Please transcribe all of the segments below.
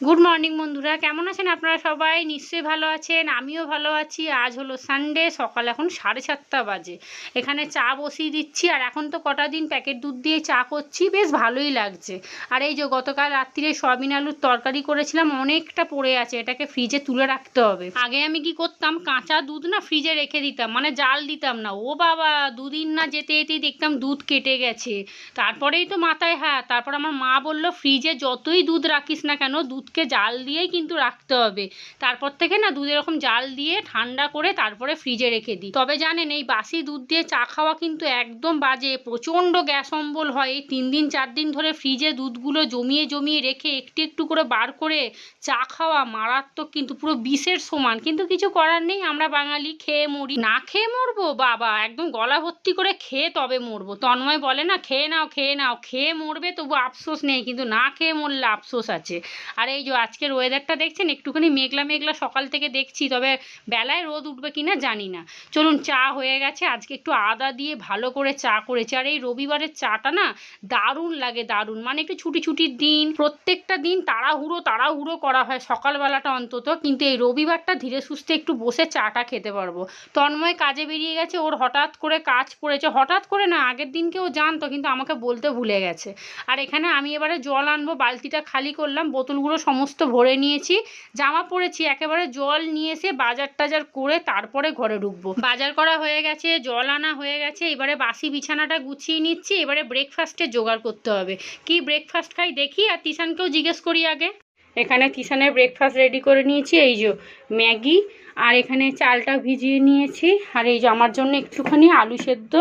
Good morning বন্ধুরা, কেমন আছেন আপনারা? সবাই নিশ্চয়ই ভালো আছেন, আমিও ভালো আছি। আজ হলো সানডে, সকাল এখন 7:30 বাজে। এখানে চা বসিয়ে দিচ্ছি, আর এখন তো কটা দিন প্যাকেট দুধ দিয়ে চা করছি, বেশ ভালোই লাগছে। আর এই যে গতকাল রাত্রিরে সয়াবিন আলুর তরকারি করেছিলাম, অনেকটা পড়ে আছে, এটাকে ফ্রিজে তুলে রাখতে হবে। আগে আমি কি করতাম, কাঁচা দুধ না ফ্রিজে রেখে দিতাম, মানে জাল দিতাম না। ও বাবা, দুদিন না যেতে যেতেই দেখতাম দুধ কেটে গেছে। তারপরেই তো মাথায় হাত, তারপর আমার মা বললো ফ্রিজে যতই দুধ রাখিস না কেন, দুধকে জাল দিয়েই কিন্তু রাখতে হবে। তারপর থেকে না দুধ এরকম জাল দিয়ে ঠান্ডা করে তারপরে ফ্রিজে রেখে দিই। তবে জানেন, এই বাসি দুধ দিয়ে চা খাওয়া কিন্তু একদম বাজে, প্রচণ্ড গ্যাস অম্বল হয়। এই 3 দিন 4 দিন ধরে ফ্রিজে দুধগুলো জমিয়ে জমিয়ে রেখে একটু একটু করে বার করে চা খাওয়া মারাত্মক, কিন্তু পুরো বিষের সমান। কিন্তু কিছু করার নেই, আমরা বাঙালি, খেয়ে মরি। না খেয়ে মরবো বাবা, একদম গলা ভর্তি করে খেয়ে তবে মরবো। তন্ময় বলে না, খেয়ে নাও খেয়ে নাও, খেয়ে মরবে তবু আফসোস নেই, কিন্তু না খেয়ে মরলে আফসোস আছে। আর এই যে আজকের ওয়েদারটা দেখছেন, একটুখানি মেঘলা মেঘলা সকাল থেকে দেখছি, তবে বেলায় রোদ উঠবে কিনা জানি না। চলুন, চা হয়ে গেছে। আজকে একটু আদা দিয়ে ভালো করে চা করেছি। আর এই রবিবারের চাটা না দারুণ লাগে, দারুণ। মানে একটু ছুটি ছুটির দিন, প্রত্যেকটা দিন তাড়াহুড়ো তাড়াহুড়ো করা হয় সকালবেলাটা অন্তত, কিন্তু এই রবিবারটা ধীরে সুস্থে একটু বসে চাটা খেতে পারবো। তন্ময় কাজে বেরিয়ে গেছে, ওর হঠাৎ করে কাজ পড়েছে। হঠাৎ করে না, আগের দিনকে ও জানতো, কিন্তু আমাকে বলতে ভুলে গেছে। আর এখানে আমি এবারে জল আনবো, বালতিটা খালি করলাম, বোতলগুলো সমস্ত ভরে নিয়েছি। জামা পরেছি, একেবারে জল নিয়ে এসে বাজার টাজার করে তারপরে ঘরে ঢুকবো। বাজার করা হয়ে গেছে, জল আনা হয়ে গেছে, এবারে বাসি বিছানাটা গুছিয়ে নিচ্ছি। এবারে ব্রেকফাস্টের জোগাড় করতে হবে। কি ব্রেকফাস্ট খাই দেখি, আর তিশানকেও জিজ্ঞেস করি আগে। এখানে তিশানের ব্রেকফাস্ট রেডি করে নিয়েছি, এই যে ম্যাগি, আর এখানে চালটা ভিজিয়ে নিয়েছি। আর এই যে আমার জন্য একটুখানি আলু সেদ্ধ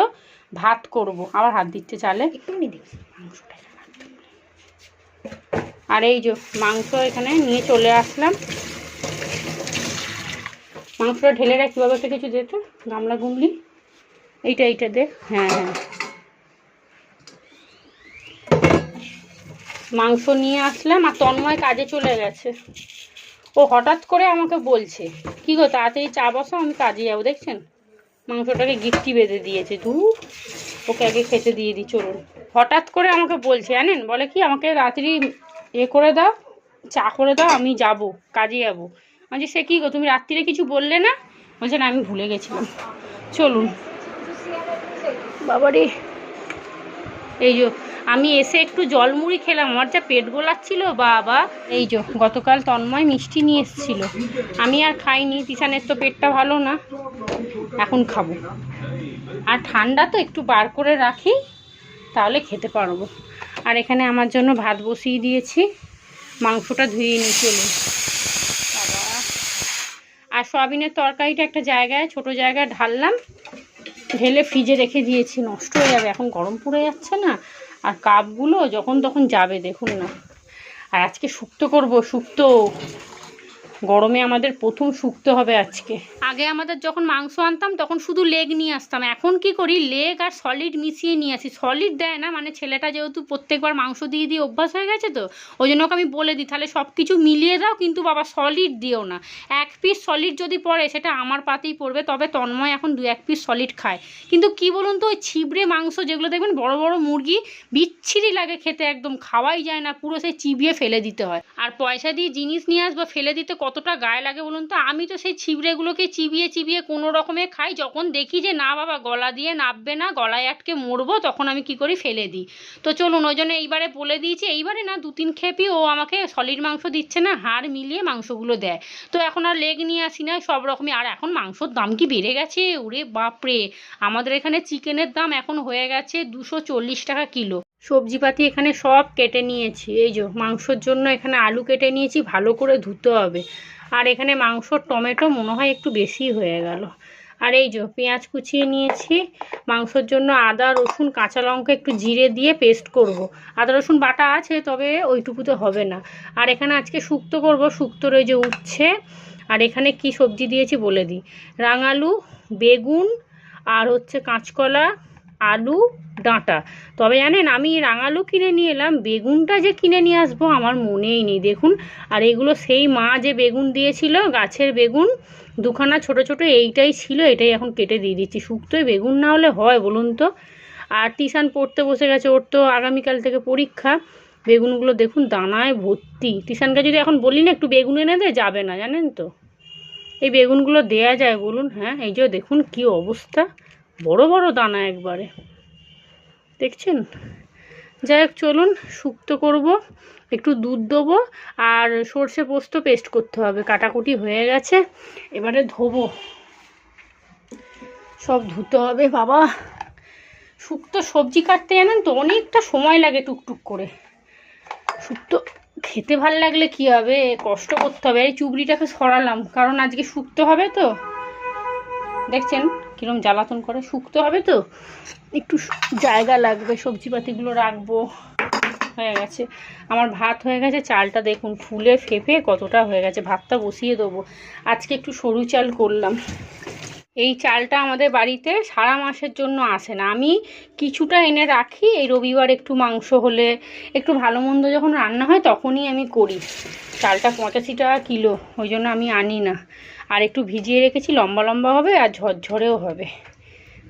ভাত করব। আবার হাত দিচ্ছে চালে, একটুখানি দেখি মাংসটা। আর এই যে মাংস এখানে নিয়ে চলে আসলাম। মাংসটা ঢেলে রাখ, কীভাবে একটা কিছু যেত, গামলা গুমলি, এইটা দে। হ্যাঁ হ্যাঁ, মাংস নিয়ে আসলাম। আর তন্ময় কাজে চলে গেছে। ও হঠাৎ করে আমাকে বলছে, কি গো তাড়াতাড়ি চা বসাও, আমি কাজে যাবো। দেখছেন, মাংসটাকে গিট্টি বেঁধে দিয়েছে। ওকে আগে খেতে দিয়ে দিই। চলুন, হঠাৎ করে আমাকে বলছে, জানেন, বলে কি, আমাকে রাত্রি করে দাও, চা করে দাও, আমি যাব, কাজে যাবো। বলছি, সে কী গো, তুমি রাত্রিরে কিছু বললে না? বলছে না, আমি ভুলে গেছিলাম। চলুন বাবারে, এই যে আমি এসে একটু জলমুড়ি খেলাম, আমার যা পেট গোলাচ্ছিল বাবা। এই যে গতকাল তন্ময় মিষ্টি নিয়ে এসেছিল, আমি আর খাইনি, তিশানের তো পেটটা ভালো না, এখন খাবো। আর ঠান্ডা তো একটু বার করে রাখি, তাহলে খেতে পারবো। আর এখানে আমার জন্য ভাত বসিয়ে দিয়েছি, মাংসটা ধুয়ে নিয়ে চলুন বাবা। আর সয়াবিনের তরকারিটা একটা জায়গায়, ছোট জায়গায় ঢাললাম, ঢেলে ফ্রিজে রেখে দিয়েছি, নষ্ট হয়ে যাবে, এখন গরম পড়ে যাচ্ছে না। আর কাপগুলো যখন তখন যাবে, দেখুন না। আর আজকে শুক্তো করব, শুক্তো গরমে আমাদের প্রথম শুক্তো হবে আজকে। আগে আমাদের যখন মাংস আনতাম তখন শুধু লেগ নিয়ে আসতাম, এখন কি করি, লেগ আর সলিড মিশিয়ে নিয়ে আসি। সলিড দেয় না, মানে ছেলেটা যেহেতু প্রত্যেকবার মাংস দিয়ে দিয়ে অভ্যাস হয়ে গেছে, তো ওই জন্য ওকে আমি বলে দিই, তাহলে সব কিছু মিলিয়ে দাও, কিন্তু বাবা সলিড দিও না। 1 পিস সলিড যদি পড়ে সেটা আমার পাতেই পড়বে। তবে তন্ময় এখন 2-1 পিস সলিড খায়। কিন্তু কি বলুন তো, ওই ছিবড়ে মাংস যেগুলো দেখবেন বড় বড় মুরগি, বিচ্ছিরি লাগে খেতে, একদম খাওয়াই যায় না, পুরো সেই চিবিয়ে ফেলে দিতে হয়। আর পয়সা দিয়ে জিনিস নিয়ে আসবো, ফেলে দিতে কতটা গায়ে লাগে বলুন তো। আমি তো সেই ছিবড়েগুলোকে চিবিয়ে চিবিয়ে কোনো রকমে খাই। যখন দেখি যে না বাবা, গলা দিয়ে নাববে না, গলায় আটকে মরবো, তখন আমি কি করি, ফেলে দিই। তো চলুন, ওই জন্য এইবারে বলে দিয়েছি, এইবারে না 2-3 খেপি ও আমাকে সলিড মাংস দিচ্ছে না, হাড় মিলিয়ে মাংসগুলো দেয়। তো এখন আর লেগ নিয়ে আসি না, সব রকমই। আর এখন মাংসর দাম কি বেড়ে গেছে, ওরে বাপরে। আমাদের এখানে চিকেনের দাম এখন হয়ে গেছে 240 টাকা কিলো। সবজিপাতি এখানে সব কেটে নিয়েছি। এই যে মাংসর জন্য এখানে আলু কেটে নিয়েছি, ভালো করে ধুতে হবে। আর এখানে মাংসর টমেটো মনে হয় একটু বেশি হয়ে গেল। আর এই যে পেঁয়াজ কুচিয়ে নিয়েছি। মাংসর জন্য আদা রসুন কাঁচা লঙ্কা একটু জিরে দিয়ে পেস্ট করব। আদা রসুন বাটা আছে, তবে ওইটুকুতে হবে না। আর এখানে আজকে শুক্তো করব, শুক্তোর ওই যে উচ্ছে। আর এখানে কি সবজি দিয়েছি বলে দিই, রাঙালু, বেগুন, আর হচ্ছে কাঁচকলা, আলু, ডাঁটা। তবে জানেন, আমি রাঙালু কিনে নিয়ে এলাম, বেগুনটা যে কিনে নিয়ে আসবো আমার মনেই নেই, দেখুন। আর এগুলো সেই মা যে বেগুন দিয়েছিল, গাছের বেগুন, 2খানা ছোট ছোট, এইটাই ছিল, এটাই এখন কেটে দিয়ে দিচ্ছি। শুক্তোয় বেগুন না হলে হয় বলুন তো। আর টিউশন পড়তে বসে গেছে, ওর তো আগামীকাল থেকে পরীক্ষা। বেগুনগুলো দেখুন দানায় ভর্তি। তিশানকে যদি এখন বলি না একটু বেগুন এনে দে, যাবে না, জানেন তো। এই বেগুনগুলো দেয়া যায় বলুন? হ্যাঁ, এই যে দেখুন কি অবস্থা, বড় বড় দানা একবারে, দেখছেন। যাই হোক, চলুন শুক্তো করব, একটু দুধ দেবো আর সর্ষে পোস্ত পেস্ট করতে হবে। কাটাকুটি হয়ে গেছে, এবারে ধোবো, সব ধুতে হবে। বাবা, শুক্তো সবজি কাটতে জানেন তো অনেকটা সময় লাগে টুকটুক করে। শুক্তো খেতে ভাল লাগলে কি হবে, কষ্ট করতে হবে। এই চুবড়িটাকে সরালাম কারণ আজকে শুক্তো হবে তো, দেখছেন কিরম জ্বালাতন করে। শুক্তো হবে তো একটু জায়গা লাগবে, সবজিপাতিগুলো রাখবো। হয়ে গেছে আমার ভাত, হয়ে গেছে। চালটা দেখুন ফুলে ফেপে কতটা হয়ে গেছে। ভাতটা বসিয়ে দেবো। আজকে একটু সরু চাল করলাম। এই চালটা আমাদের বাড়িতে সারা মাসের জন্য আসে না, আমি কিছুটা এনে রাখি। এই রবিবার একটু মাংস হলে, একটু ভালো মন্দ যখন রান্না হয় তখনই আমি করি। চালটা 85 টাকা কিলো, ওই জন্য আমি আনি না। আর একটু ভিজিয়ে রেখেছি, লম্বা লম্বা হবে আর ঝরঝরেও হবে।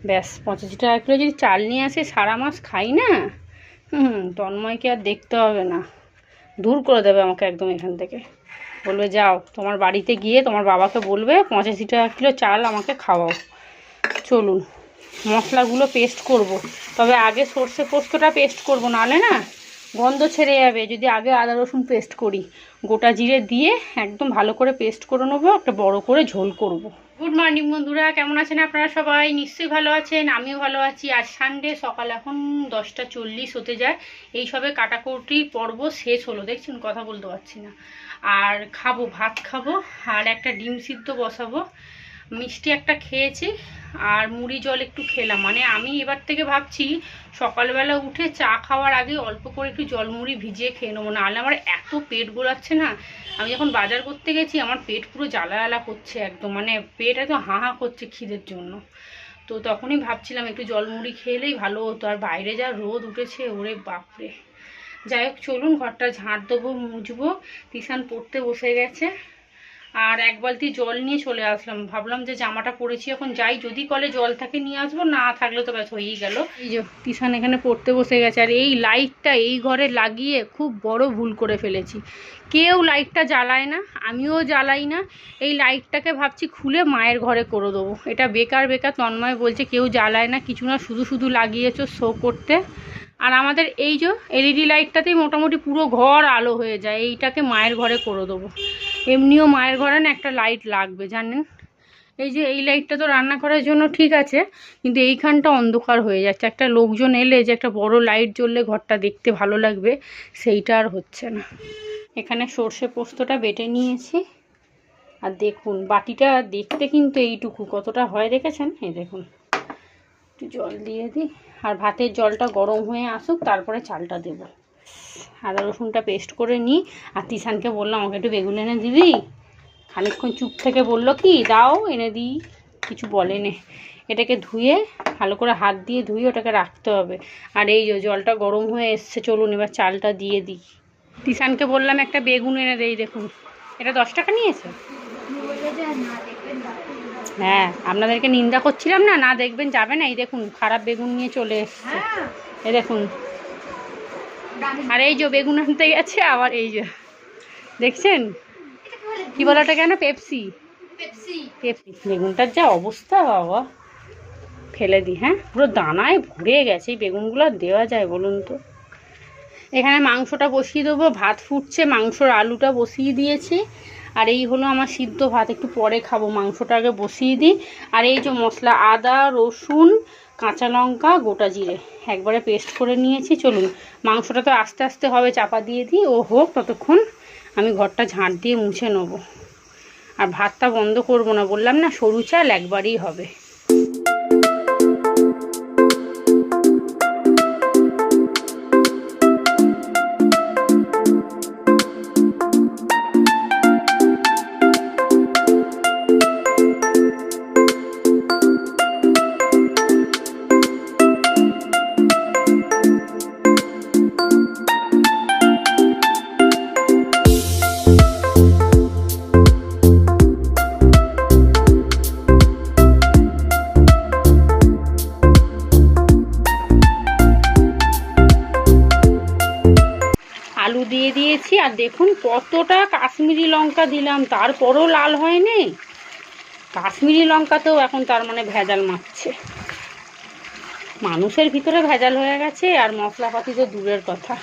ব্যাস, 85 টাকা কিলো যদি চাল নিয়ে আসে, সারা মাস খাই না। তন্ময়কে আর দেখতে হবে না, দূর করে দেবে আমাকে একদম এখান থেকে। বলবে যাও তোমার বাড়িতে গিয়ে তোমার বাবাকে বলবে 85 টাকা কিলো চাল আমাকে খাওয়াও। চলুন মশলাগুলো পেস্ট করব, তবে আগে সর্ষে পোস্তটা পেস্ট করব, নাহলে না গন্ধ ছেড়ে যাবে। যদি আগে আদা রসুন পেস্ট করি, গোটা জিরে দিয়ে একদম ভালো করে পেস্ট করে নেবো, একটা বড় করে ঝোল করব। গুড মর্নিং বন্ধুরা, কেমন আছেন আপনারা? সবাই নিশ্চয়ই ভালো আছেন, আমিও ভালো আছি। আজ সানডে, সকাল এখন 10টা 40 হতে যায়। এই সবে কাটাকুটি পর্ব শেষ হলো, দেখছেন কথা বলতে পারছি না। আর খাবো, ভাত খাবো আর একটা ডিম সিদ্ধ বসাবো। মিষ্টি একটা খেয়েছি আর মুড়ি জল একটু খেলাম। মানে আমি এবার থেকে ভাবছি সকালবেলা উঠে চা খাওয়ার আগে অল্প করে একটু জল মুড়ি ভিজিয়ে খেয়ে নেবো, নাহলে আমার এত পেট গোলাচ্ছে না। আমি যখন বাজার করতে গেছি আমার পেট পুরো জ্বালা জ্বালা করছে একদম, মানে পেট এত হাঁ হাঁ করছে খিদের জন্য। তো তখনই ভাবছিলাম একটু জল মুড়ি খেলেই ভালো হতো। আর বাইরে যা রোদ উঠেছে, ওরে বাপরে। যাই হোক, চলুন ঘরটা ঝাঁট দেবো, মুছবো। তিশান পড়তে বসে গেছে। আর এক বালতি জল নিয়ে চলে আসলাম, ভাবলাম যে জামাটা পরেছি এখন যাই, যদি কলে জল থাকে নিয়ে আসবো, না থাকলে তো ব্যাস হয়েই গেল। এই যে তিশান এখানে পড়তে বসে গেছে। আর এই লাইটটা এই ঘরে লাগিয়ে খুব বড় ভুল করে ফেলেছি। কেউ লাইটটা জ্বালায় না, আমিও জ্বালাই না। এই লাইটটাকে ভাবছি খুলে মায়ের ঘরে করে দেবো। এটা বেকার বেকার, তন্ময় বলছে কেউ জ্বালায় না কিছু না, শুধু শুধু লাগিয়েছো শো করতে। আর আমাদের এই যে এলইডি লাইটটাতেই মোটামুটি পুরো ঘর আলো হয়ে যায়, এইটাকে মায়ের ঘরে করে দেবো। এমনিও মায়ের ঘরে না একটা লাইট লাগবে জানেন। এই যে এই লাইটটা তো রান্না করার জন্য ঠিক আছে, কিন্তু এইখানটা অন্ধকার হয়ে যাচ্ছে। একটা লোকজন এলে যে একটা বড় লাইট জ্বললে ঘরটা দেখতে ভালো লাগবে, সেইটা আর হচ্ছে না। এখানে সর্ষে পোস্তটা বেটে নিয়েছি। আর দেখুন বাটিটা দেখতে কিন্তু এইটুকু, কতটা হয় দেখেছেন? এই দেখুন, একটু জল দিয়ে দিই। আর ভাতের জলটা গরম হয়ে আসুক, তারপরে চালটা দেব। আদা রসুনটা পেস্ট করে নিই। আর তিশানকে বললাম আমাকে একটু বেগুন এনে দিবি। খানিকক্ষণ চুপ থেকে বললো কি দাও এনে দিই, কিছু বলেনি। এটাকে ধুয়ে ভালো করে হাত দিয়ে ধুয়ে ওটাকে রাখতে হবে। আর এই যে জলটা গরম হয়ে এসছে, চলুন এবার চালটা দিয়ে দিই। তিশানকে বললাম একটা বেগুন এনে দেই, দেখুন এটা 10 টাকা নিয়েছে। হ্যাঁ, আপনাদেরকে নিন্দা করছিলাম না, না দেখবেন যাবে না। এই দেখুন খারাপ বেগুন নিয়ে চলে এসছে, এই দেখুন। আর এই যে বেগুন আনতে গেছে আবার, এই যে দেখছেন কি বলাটা কেন, পেপসি পেপসি। বেগুনটার যা অবস্থা বাবা, ফেলে দিই। হ্যাঁ, পুরো দানায় ভরে গেছে। এই বেগুনগুলো দেওয়া যায় বলুন তো? এখানে মাংসটা বসিয়ে দেবো, ভাত ফুটছে, মাংসর আলুটা বসিয়ে দিয়েছি। আর এই হলো আমার সিদ্ধ ভাত, একটু পরে খাবো, মাংসটা আগে বসিয়ে দিই। আর এই যে মশলা, আদা রসুন কাঁচা লঙ্কা গোটা জিরে একবারে পেস্ট করে নিয়েছি। চলুন মাংসটা তো আস্তে আস্তে হবে, চাপা দিয়ে দিই, ও হোক, ততক্ষণ আমি ঘরটা ঝাঁট দিয়ে মুছে নেবো। আর ভাতটা বন্ধ করব না, বললাম না সরু চাল একবারই হবে। দেখুন কতটা কাশ্মীরি লঙ্কা দিলাম, তারপরও লাল হয়নি। কাশ্মীরি লঙ্কাতেও এখন তার মানে ভেজাল মারছে। মানুষের ভিতরে ভেজাল হয়ে গেছে, আর মশলাপাতি তো দূরের কথা।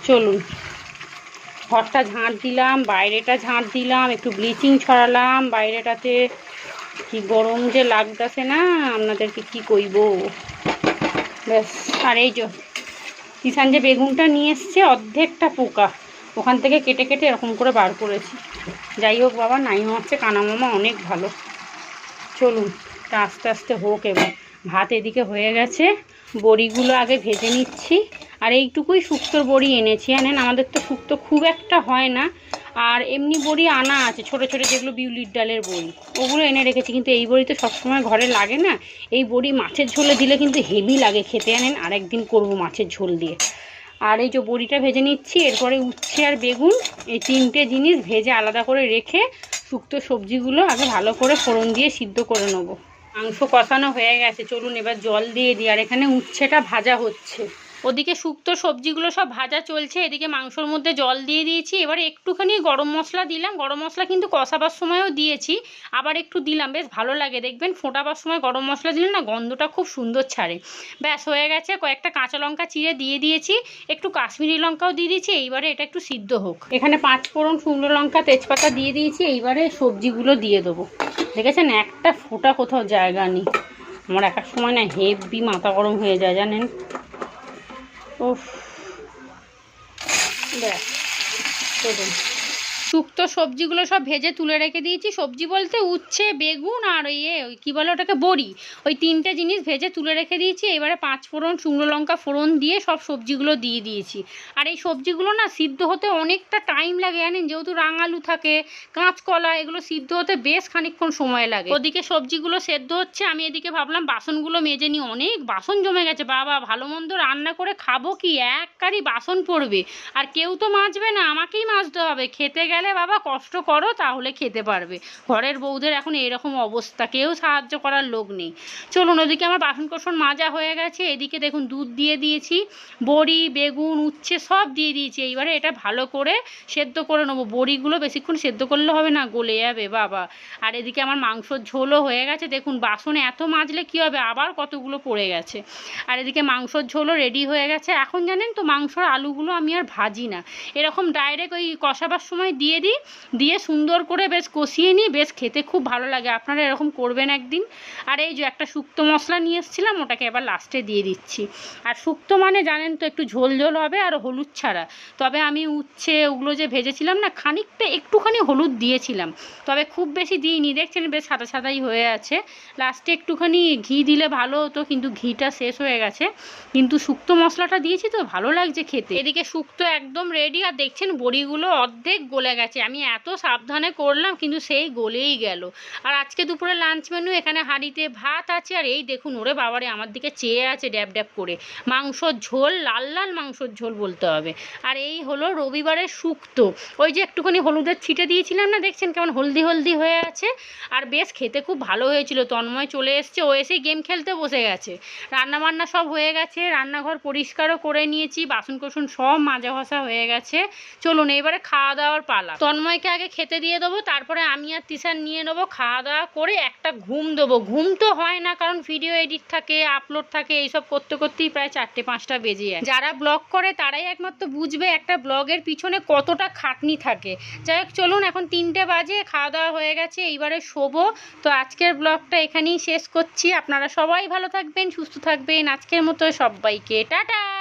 চলুন, ঘরটা ঝাঁট দিলাম, বাইরেটা ঝাঁট দিলাম, একটু ব্লিচিং ছড়ালাম বাইরেটাতে। কি গরম যে লাগতেছে না, আপনাদেরকে কি কইব। ব্যাস। আর এই যে কিষান যে বেগুনটা নিয়ে এসছে, অর্ধেকটা পোকা, ওখান থেকে কেটে কেটে এরকম করে বার করেছি। যাই হোক বাবা, নাইমা হচ্ছে কানা মামা অনেক ভালো। চলুন, তা আস্তে আস্তে হোক। এবার ভাত এদিকে হয়ে গেছে, বড়িগুলো আগে ভেজে নিচ্ছি। আর এইটুকুই শুক্তোর বড়ি এনেছি, জানেন আমাদের তো শুক্তো খুব একটা হয় না। আর এমনি বড়ি আনা আছে ছোটো ছোটো, যেগুলো বিউলির ডালের বড়ি, ওগুলো এনে রেখেছি। কিন্তু এই বড়ি তো সবসময় ঘরে লাগে না। এই বড়ি মাছের ঝোলে দিলে কিন্তু হেভি লাগে খেতে, জানেন। আর একদিন করবো মাছের ঝোল দিয়ে। আর এই যে বড়িটা ভেজে নিচ্ছি, এরপরে উচ্ছে আর বেগুন, এই তিনটে জিনিস ভেজে আলাদা করে রেখে শুক্তো সবজিগুলো আগে ভালো করে ফোড়ন দিয়ে সিদ্ধ করে নেবো। মাংস কষানো হয়ে গেছে, চলুন এবার জল দিয়ে দিই। আর এখানে উচ্ছেটা ভাজা হচ্ছে, ওদিকে শুক্তো সবজিগুলো সব ভাজা চলছে, এদিকে মাংসর মধ্যে জল দিয়ে দিয়েছি। এবারে একটুখানি গরম মশলা দিলাম। গরম মশলা কিন্তু কষাবার সময়ও দিয়েছি, আবার একটু দিলাম, বেশ ভালো লাগে। দেখবেন ফোটাবার সময় গরম মশলা দিলে না গন্ধটা খুব সুন্দর ছাড়ে। ব্যাস হয়ে গেছে। কয়েকটা কাঁচা লঙ্কা চিড়ে দিয়ে দিয়েছি, একটু কাশ্মীরি লঙ্কাও দিয়ে দিয়েছি। এইবারে এটা একটু সিদ্ধ হোক। এখানে 5 ফোড়ন, শুকনো লঙ্কা, তেজপাতা দিয়ে দিয়েছি। এইবারে সবজিগুলো দিয়ে দেবো। দেখেছেন একটা ফোঁটা কোথাও জায়গা নেই। আমার এক এক সময় না হেভি মাথা গরম হয়ে যায়, জানেন। উফ, ব্যাস। চলুন, শুক্তো সবজিগুলো সব ভেজে তুলে রেখে দিয়েছি। সবজি বলতে উচ্ছে, বেগুন আর ওই কী বলে ওটাকে, বড়ি, ওই তিনটে জিনিস ভেজে তুলে রেখে দিয়েছি। এবারে 5 ফোড়ন, শুকনো লঙ্কা ফোড়ন দিয়ে সব সবজিগুলো দিয়ে দিয়েছি। আর এই সবজিগুলো না সিদ্ধ হতে অনেকটা টাইম লাগে, জানেন। যেহেতু রাঙালু থাকে, কাঁচকলা, এগুলো সিদ্ধ হতে বেশ খানিকক্ষণ সময় লাগে। ওদিকে সবজিগুলো সেদ্ধ হচ্ছে, আমি এদিকে ভাবলাম বাসনগুলো মেজে নিই। অনেক বাসন জমে গেছে বাবা, ভালো মন্দ রান্না করে খাবো কি, এক কারি বাসন পড়বে। আর কেউ তো মাজবে না, আমাকেই মাজতে হবে। খেতে গেলে বাবা কষ্ট করো, তাহলে খেতে পারবে। ঘরের বউদের এখন এরকম অবস্থা, কেউ সাহায্য করার লোক নেই। চলুন, ওদিকে আমার বাসন কোসন মাজা হয়ে গেছে। এদিকে দেখুন দুধ দিয়ে দিয়েছি, বড়ি, বেগুন, উচ্ছে সব দিয়ে দিয়েছি। এইবারে এটা ভালো করে সেদ্ধ করে নেবো। বড়িগুলো বেশিক্ষণ সেদ্ধ করলে হবে না, গলে যাবে বাবা। আর এদিকে আমার মাংসর ঝোলও হয়ে গেছে। দেখুন বাসন এত মাজলে কী হবে, আবার কতগুলো পড়ে গেছে। আর এদিকে মাংসর ঝোলও রেডি হয়ে গেছে। এখন জানেন তো মাংসর আলুগুলো আমি আর ভাজি না, এরকম ডাইরেক্ট ওই কষাবার সময় দিয়ে দিই, দিয়ে সুন্দর করে বেশ কষিয়ে নিই। বেশ খেতে খুব ভালো লাগে, আপনারা এরকম করবেন একদিন। আর এই যে একটা শুক্তো মশলা নিয়ে এসেছিলাম, ওটাকে এবার লাস্টে দিয়ে দিচ্ছি। আর শুক্তো মানে জানেন তো একটু ঝোল ঝোল হবে আর হলুদ ছাড়া। তবে আমি উচ্ছে ওগুলো যে ভেজেছিলাম না, খানিকটা একটুখানি হলুদ দিয়েছিলাম, তবে খুব বেশি দিইনি। দেখছেন বেশ সাদা সাদাই হয়ে আছে। লাস্টে একটুখানি ঘি দিলে ভালো হতো, কিন্তু ঘিটা শেষ হয়ে গেছে। কিন্তু শুক্তো মশলাটা দিয়েছি তো ভালো লাগছে খেতে। এদিকে শুক্তো একদম রেডি। আর দেখছেন বড়িগুলো অর্ধেক গলে গেছে, আমি এত সাবধানে করলাম কিন্তু সেই গলেই গেল। আর আজকে দুপুরে লাঞ্চ মেনু, এখানে হাঁড়িতে ভাত আছে। আর এই দেখুন, ওরে বাবারে আমার দিকে চেয়ে আছে ড্যাব ড্যাব করে। মাংসর ঝোল, লাল লাল মাংসর ঝোল বলতে হবে। আর এই হলো রবিবারের শুক্তো। ওই যে একটুখানি হলুদের ছিটে দিয়েছিলাম না, দেখছেন কেমন হলদি হলদি হয়ে আছে। আর বেশ খেতে খুব ভালো হয়েছিল। তন্ময় চলে এসছে, ও এসেই গেম খেলতে বসে গেছে। রান্নাবান্না সব হয়ে গেছে, রান্নাঘর পরিষ্কারও করে নিয়েছি, বাসন কোসন সব মাজা ঘষা হয়ে গেছে। চলুন এবারে খাওয়া দাওয়ার পালা। তন্ময়কে আগে খেতে দিয়ে দেবো, তারপরে আমি আর তিশান নিয়ে নেবো। খাওয়া দাওয়া করে একটা ঘুম দেবো। ঘুম তো হয় না, কারণ ভিডিও এডিট থাকে, আপলোড থাকে, এইসব করতে করতেই প্রায় 4টে-5টা বেজে যায়। যারা ব্লগ করে তারাই একমাত্র বুঝবে একটা ব্লগের পিছনে কতটা খাটনি থাকে। যাই হোক চলুন, এখন 3টে বাজে, খাওয়া দাওয়া হয়ে গেছে, এইবারে শোবো। তো আজকের ব্লগটা এখানেই শেষ করছি। আপনারা সবাই ভালো থাকবেন, সুস্থ থাকবেন। আজকের মতো সবাইকে টাটা।